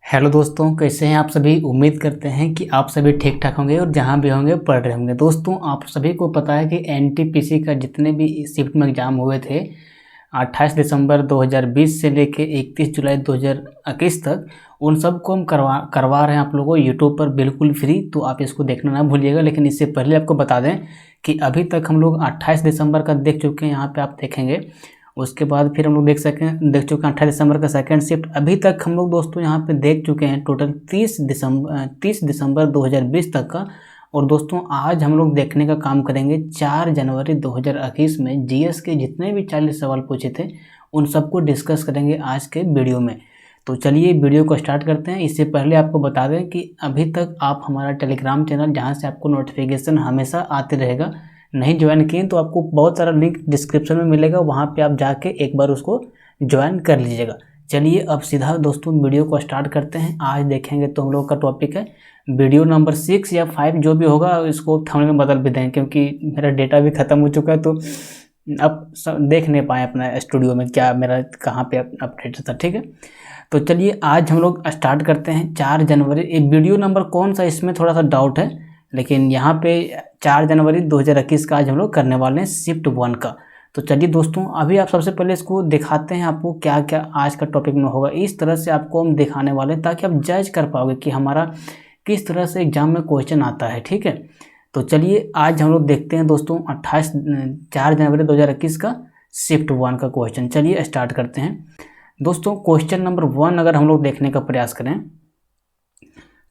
Hello दोस्तों, कैसे हैं आप सभी। उम्मीद करते हैं कि आप सभी ठीक ठाक होंगे और जहां भी होंगे पढ़ रहे होंगे। दोस्तों, आप सभी को पता है कि एनटीपीसी का जितने भी शिफ्ट में एग्ज़ाम हुए थे 28 दिसंबर 2020 से लेके 31 जुलाई 2021 तक, उन सब को हम करवा रहे हैं आप लोगों को यूट्यूब पर बिल्कुल फ्री। तो आप इसको देखना ना भूलिएगा। लेकिन इससे पहले आपको बता दें कि अभी तक हम लोग 28 दिसंबर का देख चुके हैं, यहाँ पे आप देखेंगे। उसके बाद फिर हम लोग देख चुके हैं 28 दिसंबर का सेकंड शिफ्ट। अभी तक हम लोग दोस्तों यहाँ पे देख चुके हैं टोटल 30 दिसंबर 2020 तक का। और दोस्तों आज हम लोग देखने का काम करेंगे 4 जनवरी 2021 में जीएस के जितने भी 40 सवाल पूछे थे उन सबको डिस्कस करेंगे आज के वीडियो में। तो चलिए वीडियो को स्टार्ट करते हैं। इससे पहले आपको बता दें कि अभी तक आप हमारा टेलीग्राम चैनल, जहाँ से आपको नोटिफिकेशन हमेशा आते रहेगा, नहीं ज्वाइन किए तो आपको बहुत सारा लिंक डिस्क्रिप्शन में मिलेगा, वहाँ पे आप जाके एक बार उसको ज्वाइन कर लीजिएगा। चलिए अब सीधा दोस्तों वीडियो को स्टार्ट करते हैं। आज देखेंगे तो हम लोग का टॉपिक है वीडियो नंबर 6 या 5 जो भी होगा, इसको थंबनेल में बदल भी दें क्योंकि मेरा डेटा भी ख़त्म हो चुका है। तो अब देख नहीं पाए अपना स्टूडियो में क्या मेरा कहाँ पे अपडेट था। ठीक है, तो चलिए आज हम लोग स्टार्ट करते हैं 4 जनवरी। वीडियो नंबर कौन सा इसमें थोड़ा सा डाउट है, लेकिन यहाँ पे 4 जनवरी 2021 का आज हम लोग करने वाले हैं शिफ्ट 1 का। तो चलिए दोस्तों अभी आप सबसे पहले इसको दिखाते हैं आपको क्या क्या आज का टॉपिक में होगा। इस तरह से आपको हम दिखाने वाले हैं ताकि आप जज कर पाओगे कि हमारा किस तरह से एग्जाम में क्वेश्चन आता है। ठीक है, तो चलिए आज हम लोग देखते हैं दोस्तों 4 जनवरी 2021 का शिफ्ट 1 का क्वेश्चन। चलिए स्टार्ट करते हैं दोस्तों। क्वेश्चन नंबर 1 अगर हम लोग देखने का प्रयास करें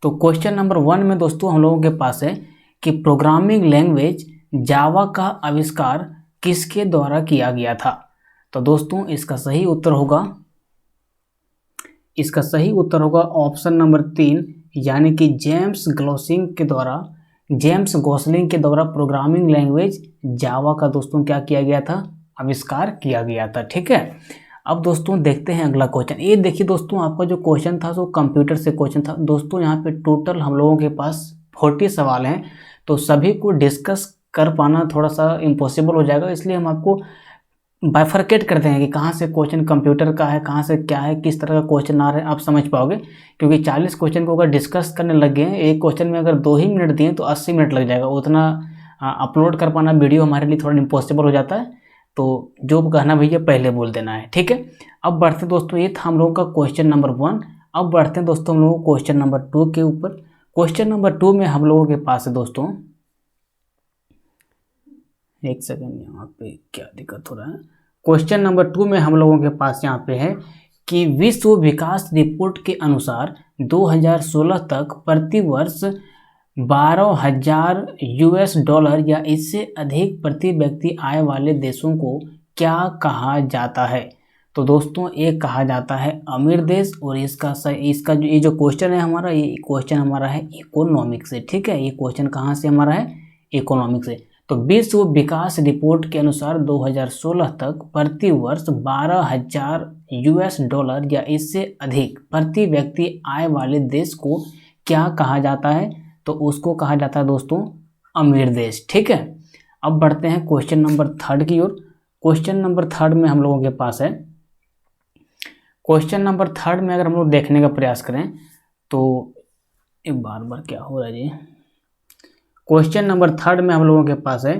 तो क्वेश्चन नंबर 1 में दोस्तों हम लोगों के पास है कि प्रोग्रामिंग लैंग्वेज जावा का आविष्कार किसके द्वारा किया गया था। तो दोस्तों इसका सही उत्तर होगा ऑप्शन नंबर 3, यानी कि जेम्स गॉसलिंग के द्वारा प्रोग्रामिंग लैंग्वेज जावा का दोस्तों क्या किया गया था, आविष्कार किया गया था। ठीक है, अब दोस्तों देखते हैं अगला क्वेश्चन। ये देखिए दोस्तों आपका जो क्वेश्चन था वो कंप्यूटर से क्वेश्चन था। दोस्तों यहाँ पे टोटल हम लोगों के पास 40 सवाल हैं, तो सभी को डिस्कस कर पाना थोड़ा सा इम्पॉसिबल हो जाएगा, इसलिए हम आपको बाइफरकेट कर देंगे कि कहाँ से क्वेश्चन कंप्यूटर का है, कहाँ से क्या है, किस तरह का क्वेश्चन आ रहे हैं, आप समझ पाओगे। क्योंकि 40 क्वेश्चन को अगर डिस्कस करने लग गए हैं, एक क्वेश्चन में अगर 2 ही मिनट दिए तो 80 मिनट लग जाएगा। उतना अपलोड कर पाना वीडियो हमारे लिए थोड़ा इम्पॉसिबल हो जाता है। तो जो कहना भैया पहले बोल देना है। ठीक है, अब बढ़ते हैं दोस्तों, ये था हम लोगों का क्वेश्चन नंबर 1। अब बढ़ते हैं दोस्तों हम लोग क्वेश्चन नंबर 2 के ऊपर। क्वेश्चन नंबर 2 में हम लोगों के पास है दोस्तों, एक सेकंड यहाँ पे क्या दिक्कत हो रहा है। क्वेश्चन नंबर 2 में हम लोगों के पास यहाँ पे है कि विश्व विकास रिपोर्ट के अनुसार 2016 तक प्रति वर्ष 12,000 US डॉलर या इससे अधिक प्रति व्यक्ति आय वाले देशों को क्या कहा जाता है। तो दोस्तों एक कहा जाता है अमीर देश, और इसका जो ये जो क्वेश्चन है हमारा, ये क्वेश्चन हमारा है इकोनॉमिक्स से। ठीक है, ये क्वेश्चन कहाँ से हमारा है, इकोनॉमिक्स से। तो विश्व विकास रिपोर्ट के अनुसार 2016 तक प्रति वर्ष 12,000 US डॉलर या इससे अधिक प्रति व्यक्ति आय वाले देश को क्या कहा जाता है, तो उसको कहा जाता है दोस्तों अमीर देश। ठीक है, अब बढ़ते हैं क्वेश्चन नंबर 3 की ओर। क्वेश्चन नंबर 3 में हम लोगों के पास है, क्वेश्चन नंबर 3 में अगर हम लोग देखने का प्रयास करें तो एक बार क्या हो रहा है जी। क्वेश्चन नंबर 3 में हम लोगों के पास है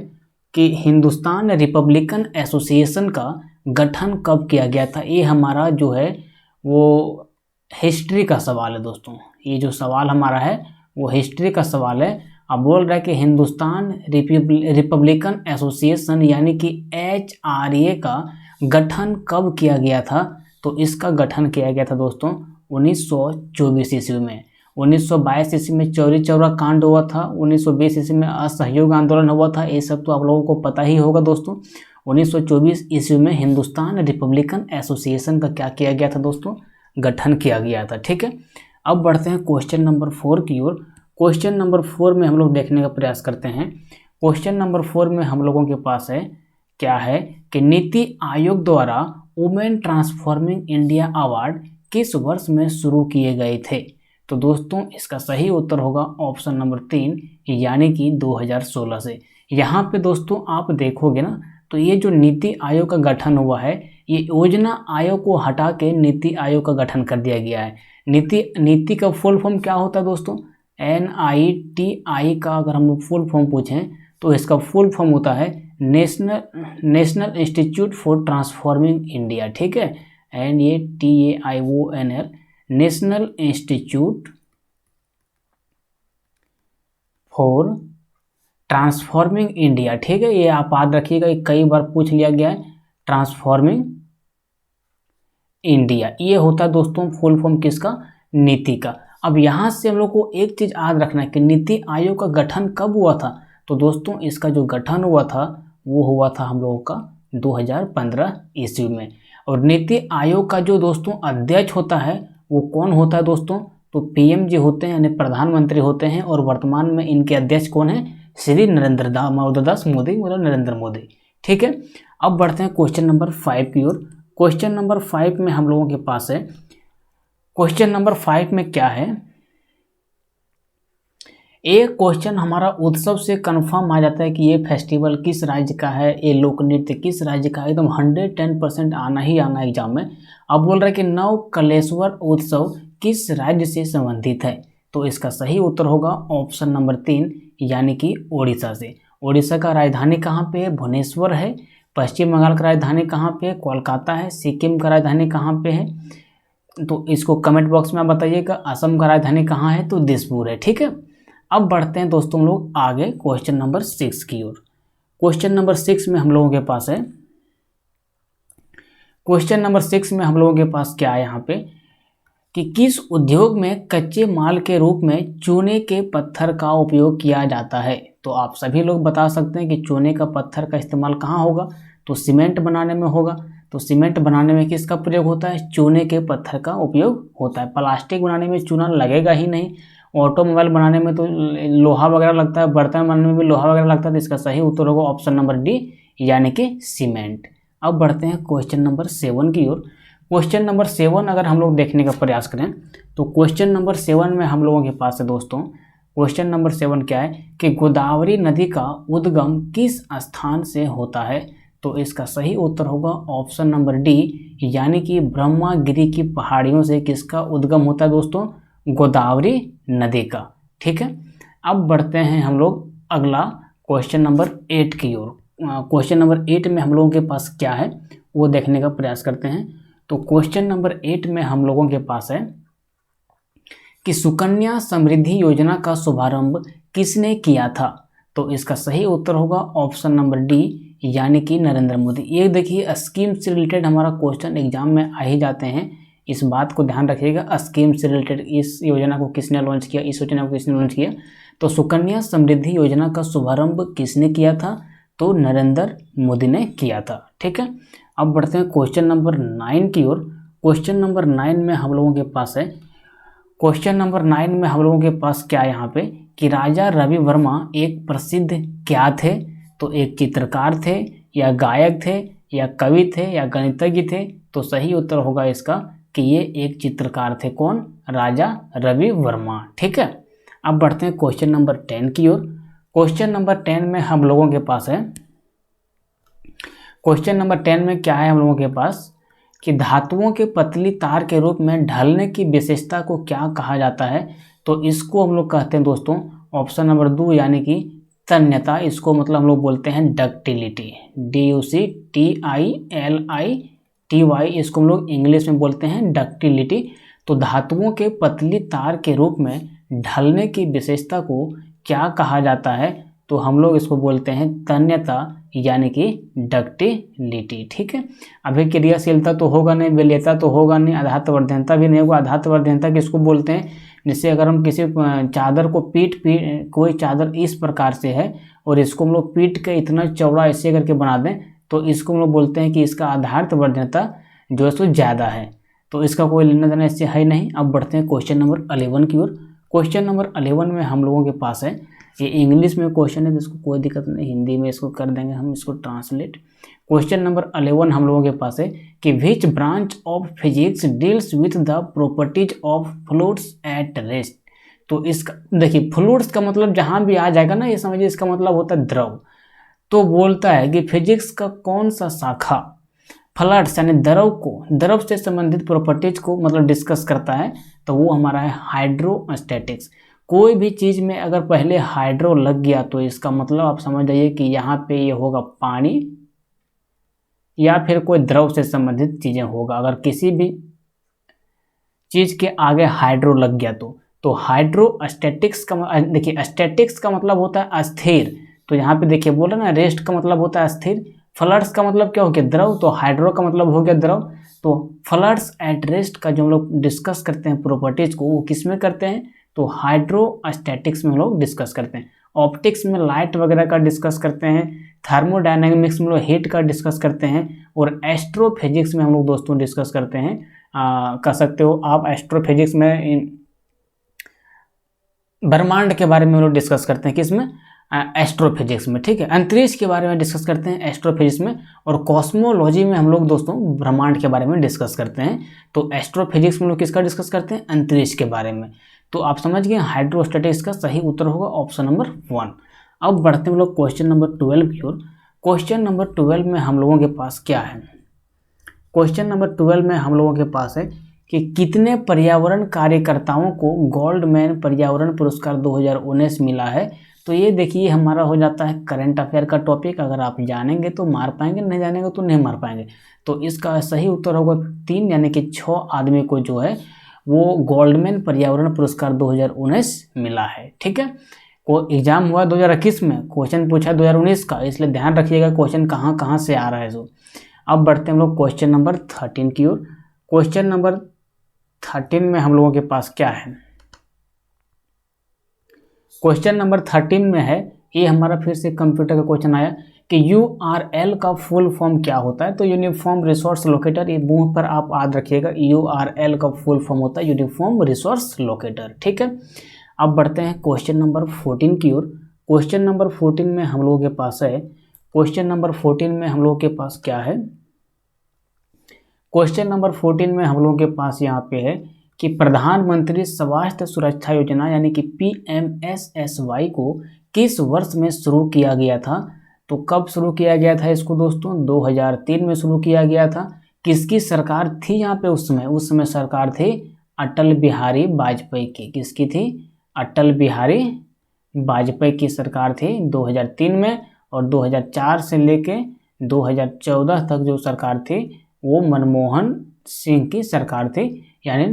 कि हिंदुस्तान रिपब्लिकन एसोसिएशन का गठन कब किया गया था। ये हमारा जो है वो हिस्ट्री का सवाल है दोस्तों। ये जो सवाल हमारा है वो हिस्ट्री का सवाल है। अब बोल रहा है कि हिंदुस्तान रिपब्लिकन एसोसिएशन यानी कि HRA का गठन कब किया गया था। तो इसका गठन किया गया था दोस्तों 1924 ईस्वी में। 1922 ईस्वी में चौरी चौरा कांड हुआ था, 1920 ईस्वी में असहयोग आंदोलन हुआ था, ये सब तो आप लोगों को पता ही होगा दोस्तों। 1924 ईस्वी में हिंदुस्तान रिपब्लिकन एसोसिएशन का क्या किया गया था दोस्तों, गठन किया गया था। ठीक है, अब बढ़ते हैं क्वेश्चन नंबर 4 की ओर। क्वेश्चन नंबर 4 में हम लोग देखने का प्रयास करते हैं। क्वेश्चन नंबर 4 में हम लोगों के पास है क्या है कि नीति आयोग द्वारा वुमेन ट्रांसफॉर्मिंग इंडिया अवार्ड किस वर्ष में शुरू किए गए थे। तो दोस्तों इसका सही उत्तर होगा ऑप्शन नंबर 3, यानी कि 2016 से। यहाँ पे दोस्तों आप देखोगे ना तो ये जो नीति आयोग का गठन हुआ है ये योजना आयोग को हटा के नीति आयोग का गठन कर दिया गया है। नीति का फुल फॉर्म क्या होता है दोस्तों? NITI का अगर हम लोग फुल फॉर्म पूछें तो इसका फुल फॉर्म होता है national institute for transforming India. ठीक है, NATAIONL, national institute for transforming India. ठीक है, ये आप याद रखिएगा, कई बार पूछ लिया गया है। ट्रांसफॉर्मिंग इंडिया, ये होता है दोस्तों फुल फॉर्म किसका? नीति का। अब यहाँ से हम लोग को एक चीज याद रखना है कि नीति आयोग का गठन कब हुआ था? तो दोस्तों इसका जो गठन हुआ था वो हुआ था हम लोगों का 2015 ईस्वी में। और नीति आयोग का जो दोस्तों अध्यक्ष होता है वो कौन होता है दोस्तों? तो PM जी होते हैं, यानी प्रधानमंत्री होते हैं। और वर्तमान में इनके अध्यक्ष कौन है? श्री नरेंद्र दास मोदी, मतलब नरेंद्र मोदी। ठीक है, अब बढ़ते हैं क्वेश्चन नंबर 5 की ओर। क्वेश्चन नंबर 5 में हम लोगों के पास है, क्वेश्चन नंबर 5 में क्या है? एक क्वेश्चन हमारा उत्सव से कंफर्म आ जाता है कि ये फेस्टिवल किस राज्य का है, ये लोक नृत्य किस राज्य का है, एकदम 110% आना ही आना एग्जाम में। अब बोल रहा है कि नवकलेश्वर उत्सव किस राज्य से संबंधित है? तो इसका सही उत्तर होगा ऑप्शन नंबर 3, यानी कि ओडिशा से। ओडिशा का राजधानी कहाँ पे है? भुवनेश्वर है। पश्चिम बंगाल का राजधानी कहाँ पे है? कोलकाता है। सिक्किम का राजधानी कहाँ पे है? तो इसको कमेंट बॉक्स में आप बताइएगा। असम का राजधानी कहाँ है? तो दिसपुर है। ठीक है, अब बढ़ते हैं दोस्तों हम लोग आगे क्वेश्चन नंबर 6 की ओर। क्वेश्चन नंबर 6 में हम लोगों के पास है, क्वेश्चन नंबर 6 में हम लोगों के पास क्या है यहाँ पे कि किस उद्योग में कच्चे माल के रूप में चूने के पत्थर का उपयोग किया जाता है? तो आप सभी लोग बता सकते हैं कि चूने का पत्थर का इस्तेमाल कहाँ होगा? तो सीमेंट बनाने में होगा। तो सीमेंट बनाने में किसका प्रयोग होता है? चूने के पत्थर का उपयोग होता है। प्लास्टिक बनाने में चूना लगेगा ही नहीं। ऑटोमोबाइल बनाने में तो लोहा वगैरह लगता है, बर्तन बनाने में भी लोहा वगैरह लगता है। तो इसका सही उत्तर होगा ऑप्शन नंबर डी, यानी कि सीमेंट। अब बढ़ते हैं क्वेश्चन नंबर 7 की ओर। क्वेश्चन नंबर 7 अगर हम लोग देखने का प्रयास करें तो क्वेश्चन नंबर 7 में हम लोगों के पास है दोस्तों, क्वेश्चन नंबर 7 क्या है कि गोदावरी नदी का उद्गम किस स्थान से होता है? तो इसका सही उत्तर होगा ऑप्शन नंबर डी, यानी कि ब्रह्मागिरी की पहाड़ियों से किसका उद्गम होता है दोस्तों? गोदावरी नदी का। ठीक है, अब बढ़ते हैं हम लोग अगला क्वेश्चन नंबर 8 की ओर। क्वेश्चन नंबर 8 में हम लोगों के पास क्या है वो देखने का प्रयास करते हैं। तो क्वेश्चन नंबर 8 में हम लोगों के पास है कि सुकन्या समृद्धि योजना का शुभारंभ किसने किया था? तो इसका सही उत्तर होगा ऑप्शन नंबर डी, यानी कि नरेंद्र मोदी। ये देखिए स्कीम से रिलेटेड हमारा क्वेश्चन एग्जाम में आ ही जाते हैं, इस बात को ध्यान रखिएगा। स्कीम से रिलेटेड इस योजना को किसने लॉन्च किया, इस योजना को किसने लॉन्च किया? तो सुकन्या समृद्धि योजना का शुभारंभ किसने किया था? तो नरेंद्र मोदी ने किया था। ठीक है, अब बढ़ते हैं क्वेश्चन नंबर 9 की ओर। क्वेश्चन नंबर 9 में हम लोगों के पास है, क्वेश्चन नंबर 9 में हम लोगों के पास क्या है यहाँ पे कि राजा रवि वर्मा एक प्रसिद्ध क्या थे? तो एक चित्रकार थे, या गायक थे, या कवि थे, या गणितज्ञ थे? तो सही उत्तर होगा इसका कि ये एक चित्रकार थे। कौन? राजा रवि वर्मा। ठीक है, अब बढ़ते हैं क्वेश्चन नंबर 10 की ओर। क्वेश्चन नंबर 10 में हम लोगों के पास है, क्वेश्चन नंबर 10 में क्या है हम लोगों के पास कि धातुओं के पतली तार के रूप में ढलने की विशेषता को क्या कहा जाता है? तो इसको हम लोग कहते हैं दोस्तों ऑप्शन नंबर 2, यानी कि तन्यता। इसको मतलब हम लोग बोलते हैं डक्टिलिटी, DUCTILITY, इसको हम लोग इंग्लिश में बोलते हैं डक्टिलिटी। तो धातुओं के पतली तार के रूप में ढलने की विशेषता को क्या कहा जाता है? तो हम लोग इसको बोलते हैं तन्यता, यानी कि डक्टिलिटी। ठीक है, अभी क्रियाशीलता तो होगा नहीं, वरीयता तो होगा नहीं, आधात्वर्धनता भी नहीं होगा। आधात्वर्धनता किसको बोलते हैं? जैसे अगर हम किसी चादर को कोई चादर इस प्रकार से है और इसको हम लोग पीट के इतना चौड़ा ऐसे करके बना दें तो इसको हम लोग बोलते हैं कि इसका आधात्वर्धनता जो है सो ज़्यादा है। तो इसका कोई लेना देना इससे है नहीं। अब बढ़ते हैं क्वेश्चन नंबर 11 की ओर। क्वेश्चन नंबर 11 में हम लोगों के पास है, ये इंग्लिश में क्वेश्चन है तो इसको कोई दिक्कत नहीं, हिंदी में इसको कर देंगे हम इसको ट्रांसलेट। क्वेश्चन नंबर 11 हम लोगों के पास है कि which branch of physics deals with the properties of fluids at rest? तो इसका देखिए फ्लूइड्स का मतलब जहाँ भी आ जाएगा ना ये समझिए इसका मतलब होता है द्रव। तो बोलता है कि फिजिक्स का कौन सा शाखा फ्लड्स यानी द्रव से संबंधित प्रॉपर्टीज को मतलब डिस्कस करता है, तो वो हमारा है हाइड्रोस्टैटिक्स। कोई भी चीज़ में अगर पहले हाइड्रो लग गया तो इसका मतलब आप समझ जाइए कि यहाँ पे ये होगा पानी या फिर कोई द्रव से संबंधित चीज़ें होगा। अगर किसी भी चीज़ के आगे हाइड्रो लग गया तो हाइड्रोस्टैटिक्स का देखिए, स्टैटिक्स का मतलब होता है अस्थिर, तो यहाँ पे देखिए बोला ना, रेस्ट का मतलब होता है स्थिर, फ्लड्स का मतलब क्या हो गया द्रव, तो हाइड्रो का मतलब हो गया द्रव। तो फ्लड्स एट रेस्ट का जो हम लोग डिस्कस करते हैं प्रॉपर्टीज को, वो किस में करते हैं, तो हाइड्रोस्टैटिक्स में हम लोग डिस्कस करते हैं। ऑप्टिक्स में लाइट वगैरह का डिस्कस करते हैं, थर्मोडायनेमिक्स में लोग हीट का डिस्कस करते हैं, और एस्ट्रोफिजिक्स में हम लोग दोस्तों डिस्कस करते हैं कर सकते हो आप एस्ट्रोफिजिक्स में ब्रह्मांड के बारे में हम लोग डिस्कस करते हैं, किसमें, एस्ट्रोफिजिक्स में, ठीक है। अंतरिक्ष के बारे में डिस्कस करते हैं एस्ट्रोफिजिक्स में, और कॉस्मोलॉजी में हम लोग दोस्तों ब्रह्मांड के बारे में डिस्कस करते हैं। तो एस्ट्रोफिजिक्स में लोग किसका डिस्कस करते हैं, अंतरिक्ष के बारे में। तो आप समझ गए हाइड्रोस्टैटिक्स का सही उत्तर होगा ऑप्शन नंबर 1। अब बढ़ते हैं हम लोग क्वेश्चन नंबर 12 की ओर। क्वेश्चन नंबर 12 में हम लोगों के पास क्या है, क्वेश्चन नंबर 12 में हम लोगों के पास है कि कितने पर्यावरण कार्यकर्ताओं को गोल्डमैन पर्यावरण पुरस्कार 2019 मिला है। तो ये देखिए हमारा हो जाता है करंट अफेयर का टॉपिक, अगर आप जानेंगे तो मार पाएंगे, नहीं जानेंगे तो नहीं मार पाएंगे। तो इसका सही उत्तर होगा 3, यानी कि 6 आदमी को जो है वो गोल्डमैन पर्यावरण पुरस्कार 2019 मिला है, ठीक है। को एग्जाम हुआ 2021 में, क्वेश्चन पूछा 2019 का, इसलिए ध्यान रखिएगा क्वेश्चन कहाँ कहाँ से आ रहा है। जो अब बढ़ते हैं हम लोग क्वेश्चन नंबर 13 की ओर। क्वेश्चन नंबर 13 में हम लोगों के पास क्या है, क्वेश्चन नंबर 13 में है, ये हमारा फिर से कंप्यूटर का क्वेश्चन आया कि URL का फुल फॉर्म क्या होता है। तो यूनिफॉर्म रिसोर्स लोकेटर, ये मुंह पर आप याद रखिएगा, URL का फुल फॉर्म होता है यूनिफॉर्म रिसोर्स लोकेटर, ठीक है। अब बढ़ते हैं क्वेश्चन नंबर 14 की ओर। क्वेश्चन नंबर 14 में हम लोगों के पास है, क्वेश्चन नंबर 14 में हम लोगों के पास क्या है, क्वेश्चन नंबर 14 में हम लोगों के पास यहाँ पे है कि प्रधानमंत्री स्वास्थ्य सुरक्षा योजना यानी कि PMSSY को किस वर्ष में शुरू किया गया था। तो कब शुरू किया गया था इसको दोस्तों, 2003 में शुरू किया गया था। किसकी सरकार थी यहाँ पे उस समय सरकार थी अटल बिहारी वाजपेयी की। किसकी थी, अटल बिहारी वाजपेयी की सरकार थी 2003 में, और 2004 से लेके 2014 तक जो सरकार थी वो मनमोहन सिंह की सरकार थी, यानी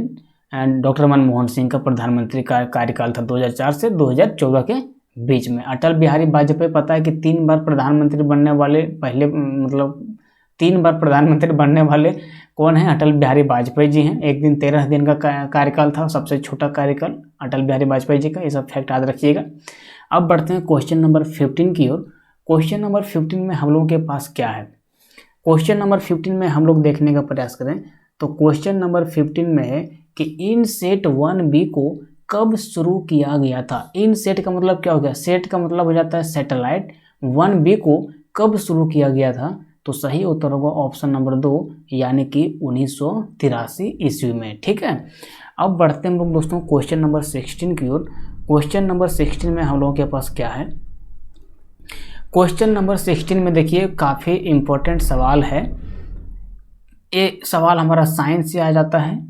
डॉक्टर मनमोहन सिंह का प्रधानमंत्री का कार्यकाल था 2004 से 2014 के बीच में। अटल बिहारी वाजपेयी पता है कि 3 बार प्रधानमंत्री बनने वाले पहले मतलब 3 बार प्रधानमंत्री बनने वाले कौन है, अटल बिहारी वाजपेयी जी हैं। एक दिन 13 दिन का कार्यकाल था, सबसे छोटा कार्यकाल अटल बिहारी वाजपेयी जी का, ये सब फैक्ट याद रखिएगा। अब बढ़ते हैं क्वेश्चन नंबर 15 की ओर। क्वेश्चन नंबर 15 में हम लोगों के पास क्या है, क्वेश्चन नंबर 15 में हम लोग देखने का प्रयास करें तो क्वेश्चन नंबर 15 में है कि इनसेट 1B को कब शुरू किया गया था। इनसेट का मतलब क्या हो गया, सेट का मतलब हो जाता है सैटेलाइट, 1B को कब शुरू किया गया था। तो सही उत्तर होगा ऑप्शन नंबर 2, यानी कि 1983 ईस्वी में, ठीक है। अब बढ़ते हैं हम लोग दोस्तों क्वेश्चन नंबर 16 की ओर। क्वेश्चन नंबर 16 में हम लोगों के पास क्या है, क्वेश्चन नंबर 16 में देखिए काफ़ी इम्पोर्टेंट सवाल है। ये सवाल हमारा साइंस से आ जाता है।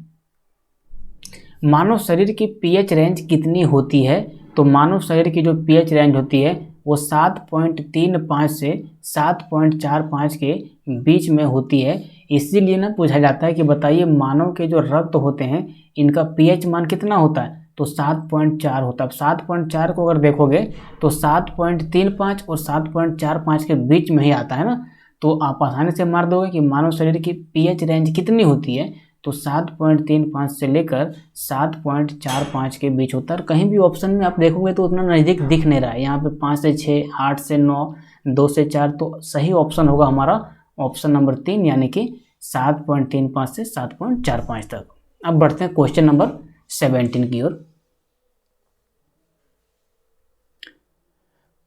मानव शरीर की पीएच रेंज कितनी होती है। तो मानव शरीर की जो पीएच रेंज होती है वो 7.35 से 7.45 के बीच में होती है। इसीलिए ना पूछा जाता है कि बताइए मानव के जो रक्त होते हैं इनका पीएच मान कितना होता है, तो 7.4 होता है। 7.4 को अगर देखोगे तो 7.35 और 7.45 के बीच में ही आता है ना, तो आप आसानी से मार दोगे कि मानव शरीर की पीएच रेंज कितनी होती है, तो 7.35 से लेकर 7.45 के बीच होता है। कहीं भी ऑप्शन में आप देखोगे तो उतना नज़दीक दिख नहीं रहा है, यहाँ पे 5 से 6, 8 से 9, 2 से 4, तो सही ऑप्शन होगा हमारा ऑप्शन नंबर 3, यानी कि 7.35 से 7.45 तक। अब बढ़ते हैं क्वेश्चन नंबर 17 की ओर।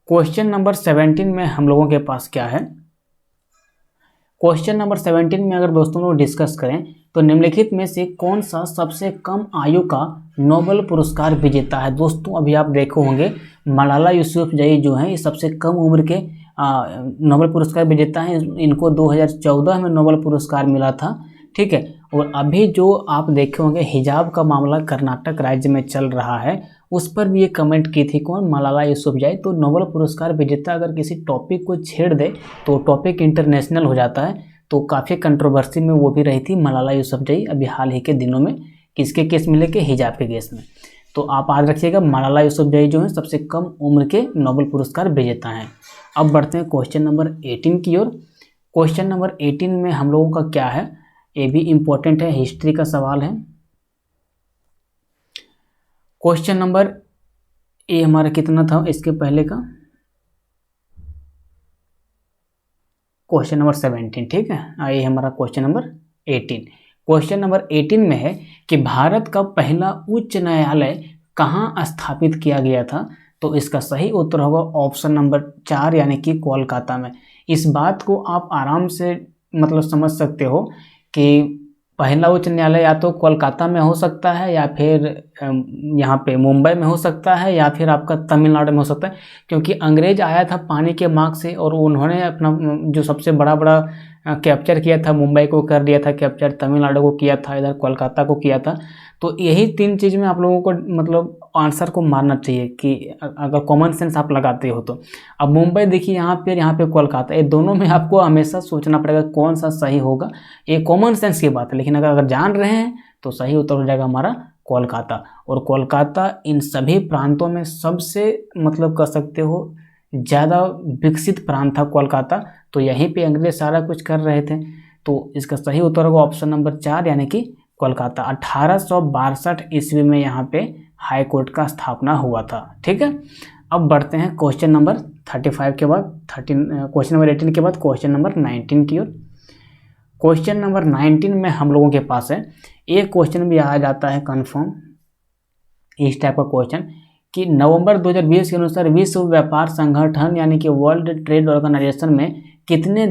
क्वेश्चन नंबर 17 में हम लोगों के पास क्या है, क्वेश्चन नंबर 17 में अगर दोस्तों लोग डिस्कस करें तो निम्नलिखित में से कौन सा सबसे कम आयु का नोबेल पुरस्कार विजेता है। दोस्तों अभी आप देखे होंगे मलाला यूसुफजई जो हैं ये सबसे कम उम्र के नोबेल पुरस्कार विजेता हैं। इनको 2014 में नोबेल पुरस्कार मिला था, ठीक है। और अभी जो आप देखे होंगे हिजाब का मामला कर्नाटक राज्य में चल रहा है, उस पर भी ये कमेंट की थी कौन, मलाला यूसुफजई। तो नोबेल पुरस्कार विजेता अगर किसी टॉपिक को छेड़ दे तो टॉपिक इंटरनेशनल हो जाता है। तो काफ़ी कंट्रोवर्सी में वो भी रही थी मलाला यूसुफजई अभी हाल ही के दिनों में। किसके केस मिले के, हिजाब के केस में। तो आप याद रखिएगा मलाला यूसुफजई जो है सबसे कम उम्र के नोबेल पुरस्कार विजेता हैं। अब बढ़ते हैं क्वेश्चन नंबर 18 की ओर। क्वेश्चन नंबर 18 में हम लोगों का क्या है, ये भी इम्पोर्टेंट है, हिस्ट्री का सवाल है। क्वेश्चन नंबर ये हमारा कितना था इसके पहले का, क्वेश्चन नंबर 17, ठीक है। ये हमारा क्वेश्चन नंबर 18। क्वेश्चन नंबर 18 में है कि भारत का पहला उच्च न्यायालय कहाँ स्थापित किया गया था। तो इसका सही उत्तर होगा ऑप्शन नंबर 4 यानी कि कोलकाता में। इस बात को आप आराम से मतलब समझ सकते हो कि पहला उच्च न्यायालय या तो कोलकाता में हो सकता है, या फिर यहाँ पे मुंबई में हो सकता है, या फिर आपका तमिलनाडु में हो सकता है। क्योंकि अंग्रेज आया था पानी के मार्ग से और उन्होंने अपना जो सबसे बड़ा बड़ा कैप्चर किया था, मुंबई को कर दिया था कैप्चर, तमिलनाडु को किया था, इधर कोलकाता को किया था। तो यही 3 चीज़ में आप लोगों को मतलब आंसर को मारना चाहिए कि अगर कॉमन सेंस आप लगाते हो तो। अब मुंबई देखिए यहाँ पे कोलकाता, ये दोनों में आपको हमेशा सोचना पड़ेगा कौन सा सही होगा। ये कॉमन सेंस की बात है, लेकिन अगर जान रहे हैं तो सही उत्तर हो जाएगा हमारा कोलकाता। और कोलकाता इन सभी प्रांतों में सबसे मतलब कह सकते हो ज़्यादा विकसित प्रांत था कोलकाता। तो यहीं पे अंग्रेज सारा कुछ कर रहे थे। तो इसका सही उत्तर होगा ऑप्शन नंबर 4 यानी कि कोलकाता। 1862 ईस्वी में यहाँ पे हाई कोर्ट का स्थापना हुआ था, ठीक है। अब बढ़ते हैं क्वेश्चन नंबर 35 के बाद क्वेश्चन नंबर 18 के बाद क्वेश्चन नंबर 19 की ओर। क्वेश्चन नंबर 19 में हम लोगों के पास है, एक क्वेश्चन भी आ जाता है कंफर्म इस टाइप का क्वेश्चन कि नवंबर 2020 के अनुसार विश्व व्यापार संगठन यानी कि वर्ल्ड ट्रेड ऑर्गेनाइजेशन में कितने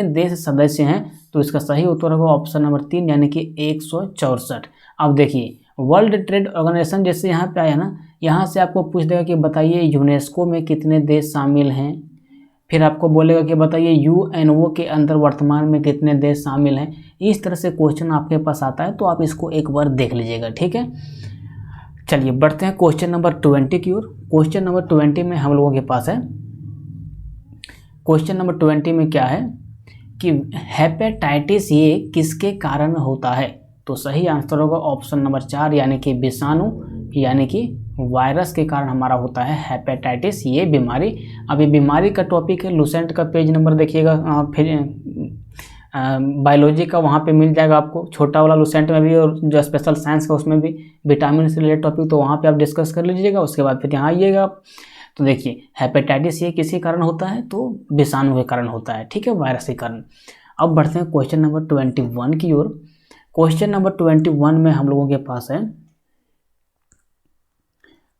देश सदस्य हैं। तो इसका सही उत्तर होगा ऑप्शन नंबर 3 यानी कि 164। अब देखिए वर्ल्ड ट्रेड ऑर्गेनाइजेशन जैसे यहाँ पे आया ना, यहाँ से आपको पूछ देगा कि बताइए यूनेस्को में कितने देश शामिल हैं। फिर आपको बोलेगा कि बताइए यूएनओ के अंदर वर्तमान में कितने देश शामिल हैं। इस तरह से क्वेश्चन आपके पास आता है, तो आप इसको एक बार देख लीजिएगा, ठीक है। चलिए बढ़ते हैं क्वेश्चन नंबर 20 की ओर। क्वेश्चन नंबर 20 में हम लोगों के पास है, क्वेश्चन नंबर 20 में क्या है कि हेपेटाइटिस ए किसके कारण होता है। तो सही आंसर होगा ऑप्शन नंबर 4 यानी कि विषाणु यानी कि वायरस के कारण हमारा होता है हेपेटाइटिस ए बीमारी। अब ये बीमारी का टॉपिक है, लुसेंट का पेज नंबर देखिएगा, फिर बायोलॉजी का वहाँ पे मिल जाएगा आपको, छोटा वाला लुसेंट में भी, और जो स्पेशल साइंस का उसमें भी विटामिन से रिलेटेड टॉपिक, तो वहाँ पे आप डिस्कस कर लीजिएगा। उसके बाद फिर यहाँ आइएगा आप, तो देखिए हेपेटाइटिस ए किसी कारण होता है, तो विषाणु के कारण होता है, ठीक है, वायरस के कारण। अब बढ़ते हैं क्वेश्चन नंबर 21 की ओर। क्वेश्चन नंबर 21 में हम लोगों के पास है,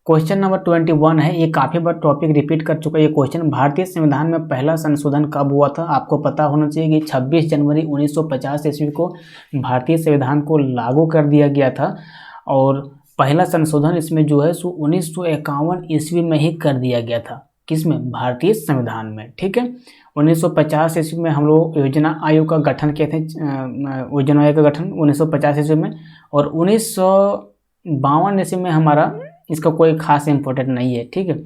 क्वेश्चन नंबर 21 है, ये काफ़ी बार टॉपिक रिपीट कर चुका है ये क्वेश्चन। भारतीय संविधान में पहला संशोधन कब हुआ था। आपको पता होना चाहिए कि 26 जनवरी 1950 ईस्वी को भारतीय संविधान को लागू कर दिया गया था, और पहला संशोधन इसमें जो है 1951 ईस्वी में ही कर दिया गया था। किसमें, भारतीय संविधान में, ठीक है। 1950 ईस्वी में हम लोग योजना आयोग का गठन किए थे, योजना आयोग का गठन 1950 ईस्वी में, और 1952 ईस्वी में हमारा, इसका कोई खास इंपॉर्टेंट नहीं है, ठीक है।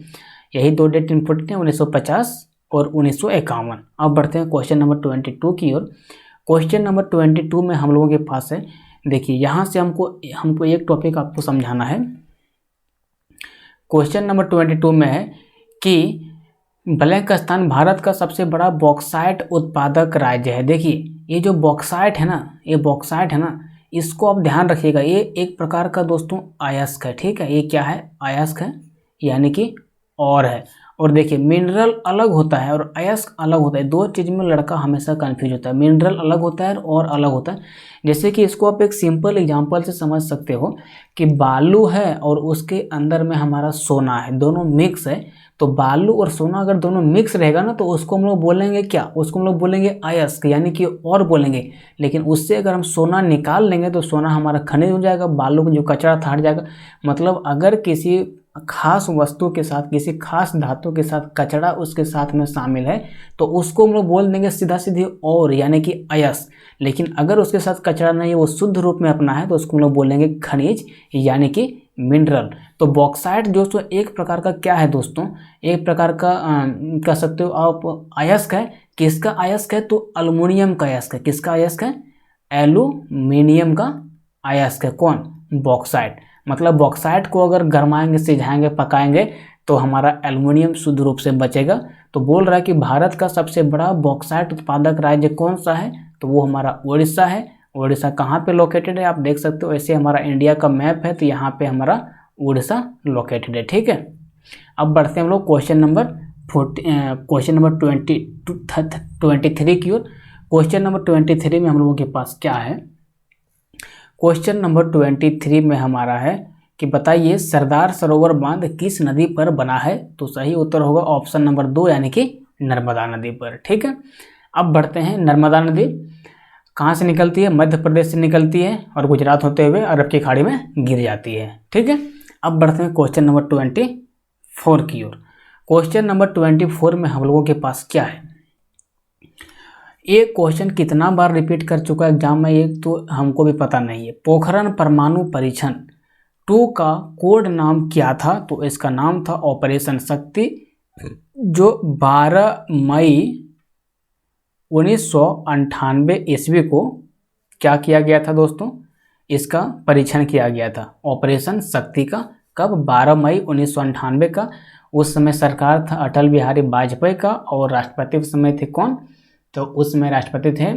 यही 2 डेट इंपॉर्टेंट है, 1950 और 1951। अब बढ़ते हैं क्वेश्चन नंबर 22 की ओर। क्वेश्चन नंबर 22 में हम लोगों के पास है, देखिए यहाँ से हमको एक टॉपिक आपको समझाना है। क्वेश्चन नंबर 22 में है कि बलूचिस्तान भारत का सबसे बड़ा बॉक्साइट उत्पादक राज्य है। देखिए ये जो बॉक्साइट है ना, ये बॉक्साइट है ना, इसको आप ध्यान रखिएगा, ये एक प्रकार का दोस्तों अयस्क है, ठीक है। ये क्या है, अयस्क है, यानी कि और है। और देखिए मिनरल अलग होता है और अयस्क अलग होता है, 2 चीज़ में लड़का हमेशा कंफ्यूज होता है। मिनरल अलग होता है और अलग होता है। जैसे कि इसको आप एक सिंपल एग्जांपल से समझ सकते हो कि बालू है और उसके अंदर में हमारा सोना है, दोनों मिक्स है। तो बालू और सोना अगर दोनों मिक्स रहेगा ना, तो उसको हम लोग बोलेंगे क्या, उसको हम लोग बोलेंगे अयस्क, यानी कि और बोलेंगे। लेकिन उससे अगर हम सोना निकाल लेंगे तो सोना हमारा खनिज हो जाएगा, बालू का जो कचरा था हट जाएगा। मतलब अगर किसी खास वस्तु के साथ, किसी खास धातु के साथ कचरा उसके साथ में शामिल है तो उसको हम लोग बोल देंगे सीधा सीधी और, यानी कि अयस्क। लेकिन अगर उसके साथ कचरा नहीं है, वो शुद्ध रूप में अपना है, तो उसको हम लोग बोलेंगे खनिज यानी कि मिनरल। तो बॉक्साइट दोस्तों एक प्रकार का क्या है दोस्तों, एक प्रकार का कह सकते हो आप अयस्क है। किसका अयस्क है, तो अल्युमिनियम का अयस्क है। किसका अयस्क है, एल्यूमिनियम का अयस्क है। कौन, बॉक्साइट। मतलब बॉक्साइट को अगर गरमाएंगे, सिझाएंगे, पकाएंगे तो हमारा एल्युमिनियम शुद्ध रूप से बचेगा। तो बोल रहा है कि भारत का सबसे बड़ा बॉक्साइट उत्पादक राज्य कौन सा है, तो वो हमारा उड़ीसा है। उड़ीसा कहाँ पे लोकेटेड है, आप देख सकते हो, ऐसे हमारा इंडिया का मैप है तो यहाँ पे हमारा उड़ीसा लोकेटेड है। ठीक है, अब बढ़ते हैं हम लोग क्वेश्चन नंबर 23 की ओर। क्वेश्चन नंबर 23 में हम लोगों के पास क्या है, क्वेश्चन नंबर 23 में हमारा है कि बताइए सरदार सरोवर बांध किस नदी पर बना है। तो सही उत्तर होगा ऑप्शन नंबर 2 यानी कि नर्मदा नदी पर। ठीक है, अब बढ़ते हैं। नर्मदा नदी कहाँ से निकलती है, मध्य प्रदेश से निकलती है और गुजरात होते हुए अरब की खाड़ी में गिर जाती है। ठीक है, अब बढ़ते हैं क्वेश्चन नंबर 24 की ओर। क्वेश्चन नंबर 24 में हम लोगों के पास क्या है, ये क्वेश्चन कितना बार रिपीट कर चुका है एग्जाम में ये तो हमको भी पता नहीं है। पोखरण परमाणु परीक्षण 2 का कोड नाम क्या था, तो इसका नाम था ऑपरेशन शक्ति, जो 12 मई 1998 ईस्वी को क्या किया गया था दोस्तों, इसका परीक्षण किया गया था ऑपरेशन शक्ति का। कब, 12 मई 1998 का। उस समय सरकार था अटल बिहारी वाजपेयी का और राष्ट्रपति उस समय थे कौन, तो उस समय राष्ट्रपति थे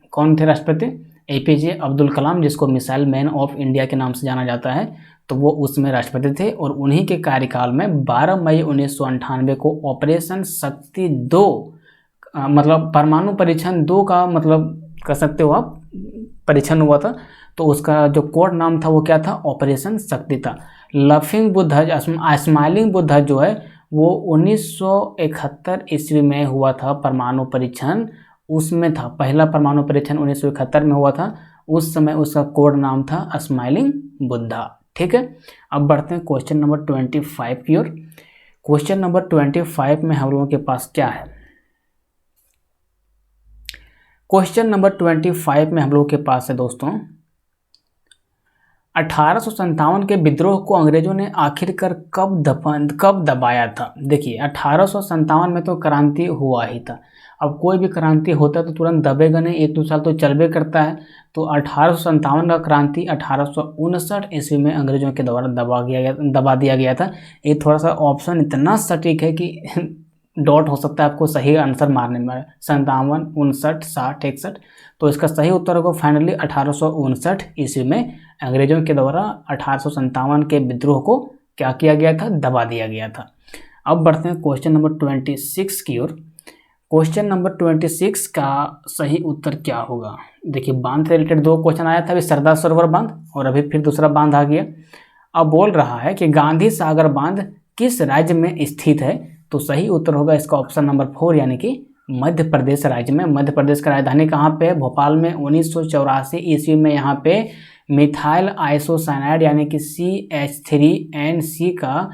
कौन थे राष्ट्रपति, एपीजे अब्दुल कलाम, जिसको मिसाइल मैन ऑफ इंडिया के नाम से जाना जाता है। तो वो उसमें राष्ट्रपति थे और उन्हीं के कार्यकाल में 12 मई 1998 को ऑपरेशन शक्ति 2 मतलब परमाणु परीक्षण 2 का मतलब कह सकते हो आप परीक्षण हुआ था। तो उसका जो कोड नाम था वो क्या था, ऑपरेशन शक्ति था। लफिंग बुद्ध, स्माइलिंग बुद्ध जो है वो 1971 ईस्वी में हुआ था परमाणु परीक्षण, उसमें था पहला परमाणु परीक्षण 1971 में हुआ था। उस समय उसका कोड नाम था स्माइलिंग बुद्धा। ठीक है, अब बढ़ते हैं क्वेश्चन नंबर 25 की ओर। क्वेश्चन नंबर 25 में हम लोगों के पास क्या है, क्वेश्चन नंबर 25 में हम लोगों के पास है दोस्तों 1857 के विद्रोह को अंग्रेजों ने आखिरकार कब दबाया था। देखिए 1857 में तो क्रांति हुआ ही था। अब कोई भी क्रांति होता है तो तुरंत दबेगा नहीं, 1-2 साल तो चलबे करता है। तो 1857 का क्रांति 1859 ईस्वी में अंग्रेजों के द्वारा दबा दिया गया था। ये थोड़ा सा ऑप्शन इतना सटीक है कि डॉट हो सकता है आपको सही आंसर मारने में, 57, 59, 60, 61। तो इसका सही उत्तर होगा फाइनली 1859 ईस्वी में अंग्रेजों के द्वारा 1857 के विद्रोह को क्या किया गया था, दबा दिया गया था। अब बढ़ते हैं क्वेश्चन नंबर 26 की ओर। क्वेश्चन नंबर 26 का सही उत्तर क्या होगा, देखिए बांध से रिलेटेड 2 क्वेश्चन आया था, अभी सरदार सरोवर बांध और अभी फिर दूसरा बांध आ गया। अब बोल रहा है कि गांधी सागर बांध किस राज्य में स्थित है। तो सही उत्तर होगा इसका ऑप्शन नंबर 4 यानी कि मध्य प्रदेश राज्य में। मध्य प्रदेश का राजधानी कहाँ पे है, भोपाल में। 1984 ईस्वी में यहाँ पे मिथाइल आइसोसाइनाइड यानी कि CH3NC का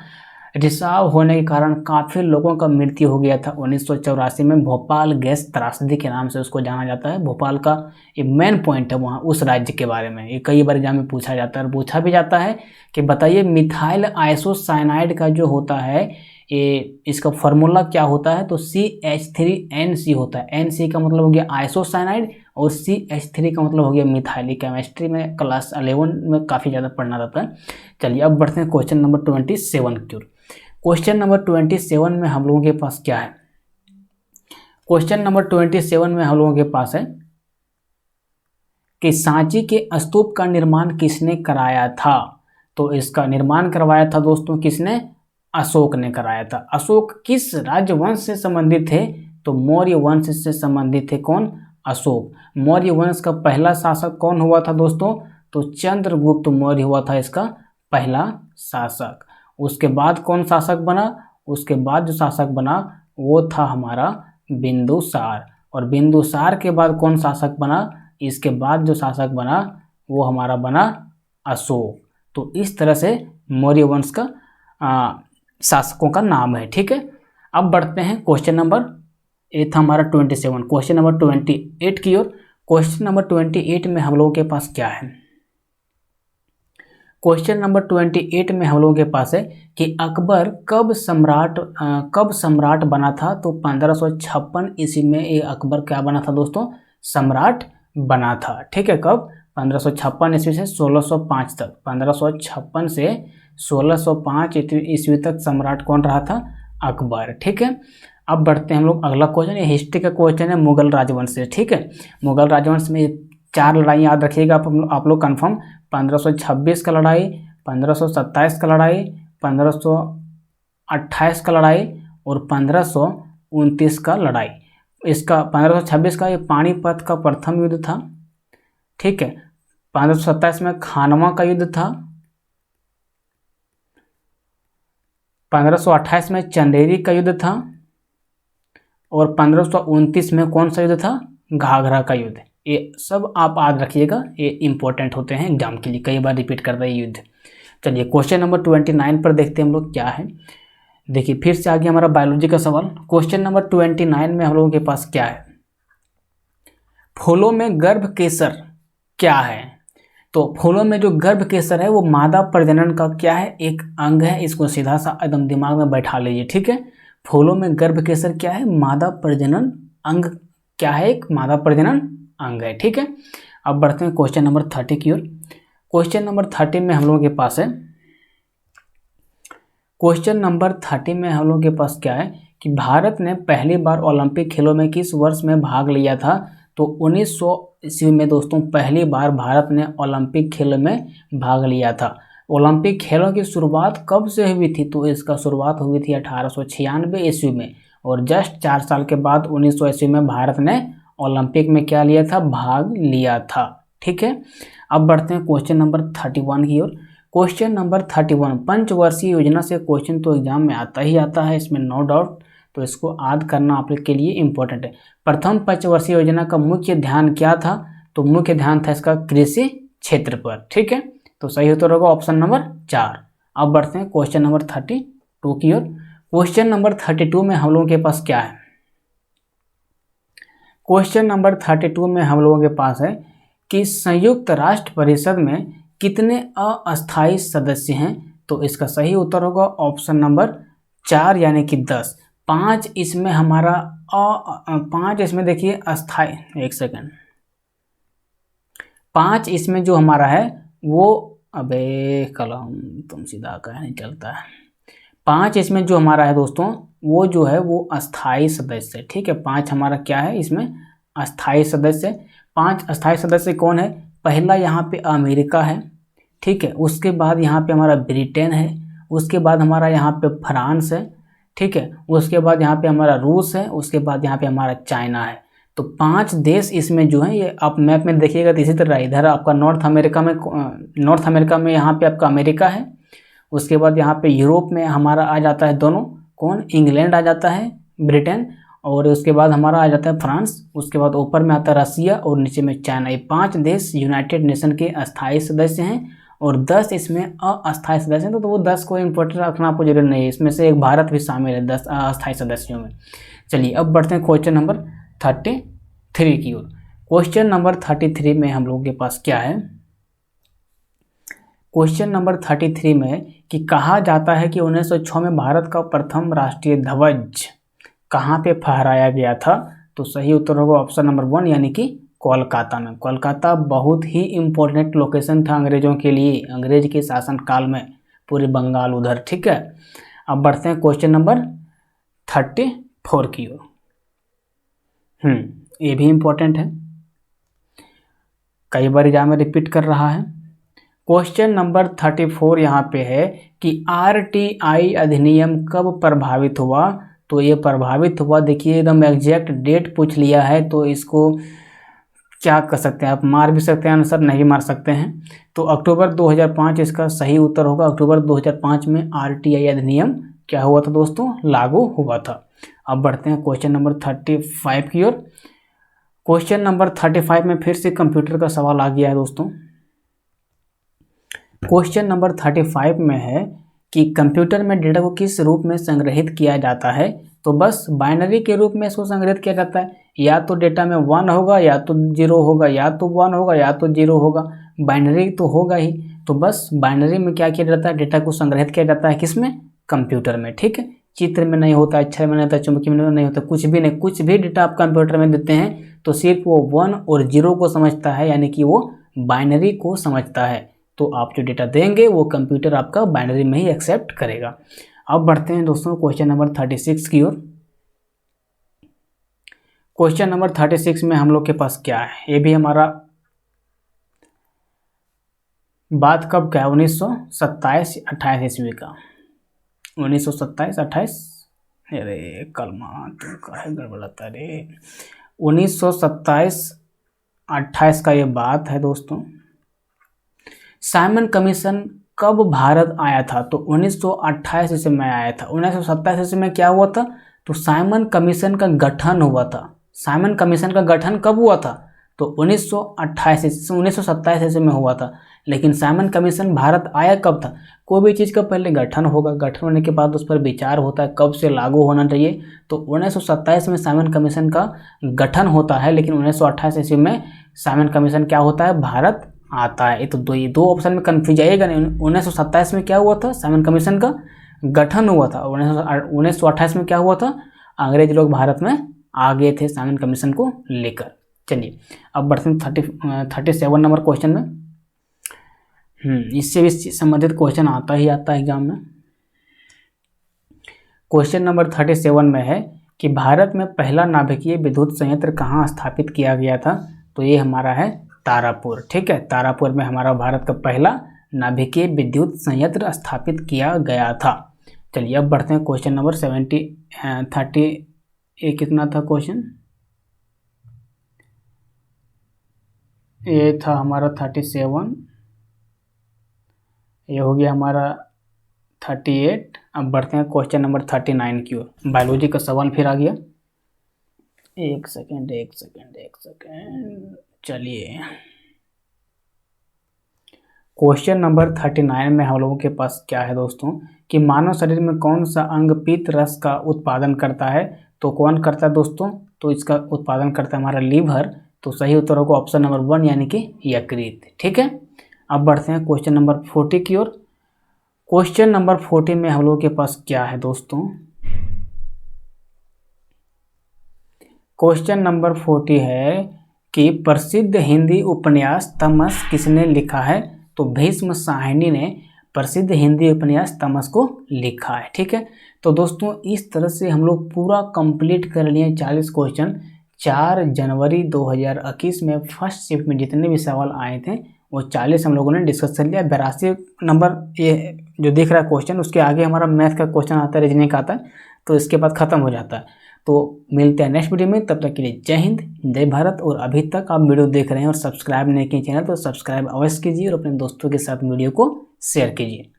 रिसाव होने के कारण काफ़ी लोगों का मृत्यु हो गया था 1984 में। भोपाल गैस त्रासदी के नाम से उसको जाना जाता है। भोपाल का ये मेन पॉइंट है वहाँ उस राज्य के बारे में, ये कई बार एग्जाम में पूछा जाता है और पूछा भी जाता है कि बताइए मिथाइल आइसोसाइनाइड का जो होता है ये इसका फार्मूला क्या होता है, तो CH3NC होता है। NC का मतलब हो गया आइसोसाइनाइड और CH3 का मतलब हो गया मिथाइल। केमिस्ट्री में क्लास 11 में काफ़ी ज़्यादा पढ़ना रहता है। चलिए अब बढ़ते हैं क्वेश्चन नंबर 27 की ओर। क्वेश्चन नंबर 27 में हम लोगों के पास क्या है, क्वेश्चन नंबर 27 में हम लोगों के पास है कि सांची के स्तूप का निर्माण किसने कराया था। तो इसका निर्माण करवाया था दोस्तों किसने, अशोक ने कराया था। अशोक किस राजवंश से संबंधित थे, तो मौर्य वंश से संबंधित थे। कौन, अशोक। मौर्य वंश का पहला शासक कौन हुआ था दोस्तों, तो चंद्रगुप्त मौर्य हुआ था इसका पहला शासक। उसके बाद कौन शासक बना, उसके बाद जो शासक बना वो था हमारा बिंदुसार। और बिंदुसार के बाद कौन शासक बना, इसके बाद जो शासक बना वो हमारा बना अशोक। तो इस तरह से मौर्य वंश का शासकों का नाम है। ठीक है, अब बढ़ते हैं क्वेश्चन नंबर, ये था हमारा 27, क्वेश्चन नंबर 28 की ओर। क्वेश्चन नंबर 28 में हम लोगों के पास क्या है? क्वेश्चन नंबर 28 में हम लोगों के पास है कि अकबर कब सम्राट बना था? तो 1556 ईस्वी में ये अकबर क्या बना था दोस्तों? सम्राट बना था। ठीक है, कब? 1556 ईस्वी से 1605 तक, 1556 से 1605 ईस्वी तक सम्राट कौन रहा था? अकबर। ठीक है, अब बढ़ते हैं हम लोग अगला क्वेश्चन, ये हिस्ट्री का क्वेश्चन है मुगल राजवंश से। ठीक है, मुगल राजवंश में 4 लड़ाई याद रखिएगा आप लोग कन्फर्म। 1526 का लड़ाई, 1527 का लड़ाई, 1528 का लड़ाई और 1529 का लड़ाई। इसका 1526 का ये पानीपत का प्रथम युद्ध था। ठीक है, 1527 में खानवा का युद्ध था, 1528 में चंदेरी का युद्ध था और 1529 में कौन सा युद्ध था? घाघरा का युद्ध। ये सब आप याद रखिएगा, ये इंपॉर्टेंट होते हैं एग्जाम के लिए, कई बार रिपीट करता है ये युद्ध। चलिए क्वेश्चन नंबर 29 पर देखते हैं हम लोग क्या है। देखिए फिर से आ गया हमारा बायोलॉजी का सवाल। क्वेश्चन नंबर 29 में हम लोगों के पास क्या है? फूलों में गर्भ केसर क्या है? तो फूलों में जो गर्भ केसर है वो मादा प्रजनन का क्या है? एक अंग है। इसको सीधा सा एकदम दिमाग में बैठा लीजिए। ठीक है, फूलों में गर्भ केसर क्या है? मादा प्रजनन अंग क्या है? एक मादा प्रजनन अंग है। ठीक है, अब बढ़ते हैं क्वेश्चन नंबर 30 की ओर। क्वेश्चन नंबर 30 में हम लोगों के पास है, क्वेश्चन नंबर 30 में हम लोगों के पास क्या है कि भारत ने पहली बार ओलंपिक खेलों में किस वर्ष में भाग लिया था? तो 1900 ईस्वी में दोस्तों पहली बार भारत ने ओलंपिक खेलों में भाग लिया था। ओलंपिक खेलों की शुरुआत कब से हुई थी? तो इसका शुरुआत हुई थी 1896 ईस्वी में और जस्ट 4 साल के बाद 1900 ईस्वी में भारत ने ओलंपिक में क्या लिया था? भाग लिया था। ठीक है, अब बढ़ते हैं क्वेश्चन नंबर 31 की ओर। क्वेश्चन नंबर 31 पंचवर्षीय योजना से क्वेश्चन तो एग्जाम में आता ही आता है, इसमें नो डाउट, तो इसको याद करना आप लोग के लिए इंपॉर्टेंट है। प्रथम पंचवर्षीय योजना का मुख्य ध्यान क्या था? तो मुख्य ध्यान था इसका कृषि क्षेत्र पर। ठीक है, तो सही उत्तर होगा ऑप्शन नंबर 4। अब बढ़ते हैं क्वेश्चन नंबर 32 की ओर। क्वेश्चन नंबर 32 में हम लोगों के पास क्या है? क्वेश्चन नंबर 32 में हम लोगों के पास है कि संयुक्त राष्ट्र परिषद में कितने अस्थायी सदस्य हैं? तो इसका सही उत्तर होगा ऑप्शन नंबर 4 यानी कि 10। 5 इसमें हमारा 5 इसमें देखिए अस्थायी, एक सेकंड, 5 इसमें जो हमारा है वो, अबे कलम तुम सीधा कहीं नहीं चलता है। 5 इसमें जो हमारा है दोस्तों वो जो है वो अस्थायी सदस्य। ठीक है, 5 हमारा क्या है इसमें? अस्थायी सदस्य। 5 अस्थायी सदस्य कौन है? पहला यहाँ पे अमेरिका है। ठीक है, उसके बाद यहाँ पे हमारा ब्रिटेन है, उसके बाद हमारा यहाँ पे फ्रांस है। ठीक है, उसके बाद यहाँ पे हमारा रूस है, उसके बाद यहाँ पे हमारा चाइना है। तो 5 देश इसमें जो है, ये आप मैप में देखिएगा तो इसी तरह इधर आपका नॉर्थ अमेरिका में यहाँ पे आपका अमेरिका है। उसके बाद यहाँ पे यूरोप में हमारा आ जाता है दोनों, कौन? इंग्लैंड आ जाता है, ब्रिटेन, और उसके बाद हमारा आ जाता है फ्रांस। उसके बाद ऊपर में आता है रसिया और नीचे में चाइना। ये 5 देश यूनाइटेड नेशन के अस्थायी सदस्य हैं और 10 इसमें अस्थायी सदस्य हैं। तो वो 10 को इम्पोर्टेंट रखना आपको जरूरी नहीं है, इसमें से एक भारत भी शामिल है 10 अस्थायी सदस्यों में। चलिए अब बढ़ते हैं क्वेश्चन नंबर 33 की ओर। क्वेश्चन नंबर 33 में हम लोगों के पास क्या है? क्वेश्चन नंबर 33 में कि कहा जाता है कि 1906 में भारत का प्रथम राष्ट्रीय ध्वज कहाँ पे फहराया गया था? तो सही उत्तर होगा ऑप्शन नंबर 1 यानी कि कोलकाता में। कोलकाता बहुत ही इम्पोर्टेंट लोकेशन था अंग्रेजों के लिए, अंग्रेज के शासन काल में, पूरे बंगाल उधर। ठीक है, अब बढ़ते हैं क्वेश्चन नंबर 34 की ओर। ये भी इम्पोर्टेंट है, कई बार एग्जाम में रिपीट कर रहा है। क्वेश्चन नंबर 34 यहाँ पे है कि RTI अधिनियम कब प्रभावित हुआ? तो ये प्रभावित हुआ, देखिए एकदम एग्जैक्ट डेट पूछ लिया है, तो इसको क्या कर सकते हैं, आप मार भी सकते हैं आंसर, नहीं मार सकते हैं। तो अक्टूबर 2005 इसका सही उत्तर होगा। अक्टूबर 2005 में RTI अधिनियम क्या हुआ था दोस्तों? लागू हुआ था। अब बढ़ते हैं क्वेश्चन नंबर 35 की ओर। क्वेश्चन नंबर 35 में फिर से कंप्यूटर का सवाल आ गया है दोस्तों। क्वेश्चन नंबर 35 में है कि कंप्यूटर में डेटा को किस रूप में संग्रहित किया जाता है, तो बस बाइनरी के रूप में इसको संग्रहित किया जाता है। या तो डेटा में 1 होगा या तो 0 होगा, या तो 1 होगा या तो 0 होगा, बाइनरी तो होगा ही। तो बस बाइनरी में क्या किया जाता है, डेटा को संग्रहित किया जाता है किसमें, कंप्यूटर में। ठीक है, चित्र में नहीं होता, अक्षर में नहीं होता, चुंबकीय में नहीं होता, कुछ भी नहीं। कुछ भी डेटा आप कंप्यूटर में देते हैं तो सिर्फ वो 1 और 0 को समझता है, यानी कि वो बाइनरी को समझता है। तो आप जो डेटा देंगे वो कंप्यूटर आपका बाइनरी में ही एक्सेप्ट करेगा। अब बढ़ते हैं दोस्तों क्वेश्चन नंबर 36 की ओर। क्वेश्चन नंबर 36 में हम लोग के पास क्या है, ये भी हमारा बात कब का है, 1927-28 ईस्वी का। 1927-28, अरे कलमा तो काहे गड़बड़ाता रे, 1927-28 का ये बात है दोस्तों। साइमन कमीशन कब भारत आया था, तो 1928 ईस्वी में आया था। 1927 ईस्वी में क्या हुआ था, तो साइमन कमीशन का गठन हुआ था। साइमन कमीशन का गठन कब हुआ था, तो 1927 ईस्वी में हुआ था। लेकिन साइमन कमीशन भारत आया कब था, कोई भी चीज़ का पहले गठन होगा, गठन होने के बाद उस पर विचार होता है कब से लागू होना चाहिए। तो 1927 में साइमन कमीशन का गठन होता है, लेकिन 1928 ईस्वी में साइमन कमीशन क्या होता है, भारत आता है। ये तो दो ऑप्शन में कन्फ्यूज आएगा नहीं। 1927 में क्या हुआ था, साइमन कमीशन का गठन हुआ था। 1928 में क्या हुआ था, अंग्रेज लोग भारत में आ गए थे साइमन कमीशन को लेकर। चलिए अब बढ़ते हैं 37 नंबर क्वेश्चन में। इससे भी संबंधित क्वेश्चन आता ही आता है एग्जाम में। क्वेश्चन नंबर 37 में है कि भारत में पहला नाभिकीय विद्युत संयंत्र कहाँ स्थापित किया गया था, तो ये हमारा है तारापुर। ठीक है, तारापुर में हमारा भारत का पहला नाभिकीय विद्युत संयंत्र स्थापित किया गया था। चलिए अब बढ़ते हैं क्वेश्चन नंबर 30, ये कितना था क्वेश्चन, ये था हमारा 37, ये हो गया हमारा 38। अब बढ़ते हैं क्वेश्चन नंबर 39 की ओर। बायोलॉजी का सवाल फिर आ गया। एक सेकेंड, चलिए क्वेश्चन नंबर 39 में हम लोगों के पास क्या है दोस्तों, कि मानव शरीर में कौन सा अंग पित्त रस का उत्पादन करता है, तो कौन करता है दोस्तों, तो इसका उत्पादन करता है हमारा लीवर। तो सही उत्तर होगा ऑप्शन नंबर 1 यानी कि यकृत। ठीक है, अब बढ़ते हैं क्वेश्चन नंबर 40 की ओर। क्वेश्चन नंबर 40 में हम लोगों के पास क्या है दोस्तों, क्वेश्चन नंबर 40 है कि प्रसिद्ध हिंदी उपन्यास तमस किसने लिखा है, तो भीष्म साहनी ने प्रसिद्ध हिंदी उपन्यास तमस को लिखा है। ठीक है, तो दोस्तों इस तरह से हम लोग पूरा कंप्लीट कर लिए 40 क्वेश्चन। 4 जनवरी 2021 में फर्स्ट शिफ्ट में जितने भी सवाल आए थे वो 40 हम लोगों ने डिस्कस कर लिया। 82 नंबर ये जो दिख रहा है क्वेश्चन, उसके आगे हमारा मैथ का क्वेश्चन आता है, रीजनिंग का आता है, तो इसके बाद खत्म हो जाता है। तो मिलते हैं नेक्स्ट वीडियो में, तब तक के लिए जय हिंद जय भारत। और अभी तक आप वीडियो देख रहे हैं और सब्सक्राइब नहीं किए चैनल तो सब्सक्राइब अवश्य कीजिए और अपने दोस्तों के साथ वीडियो को शेयर कीजिए।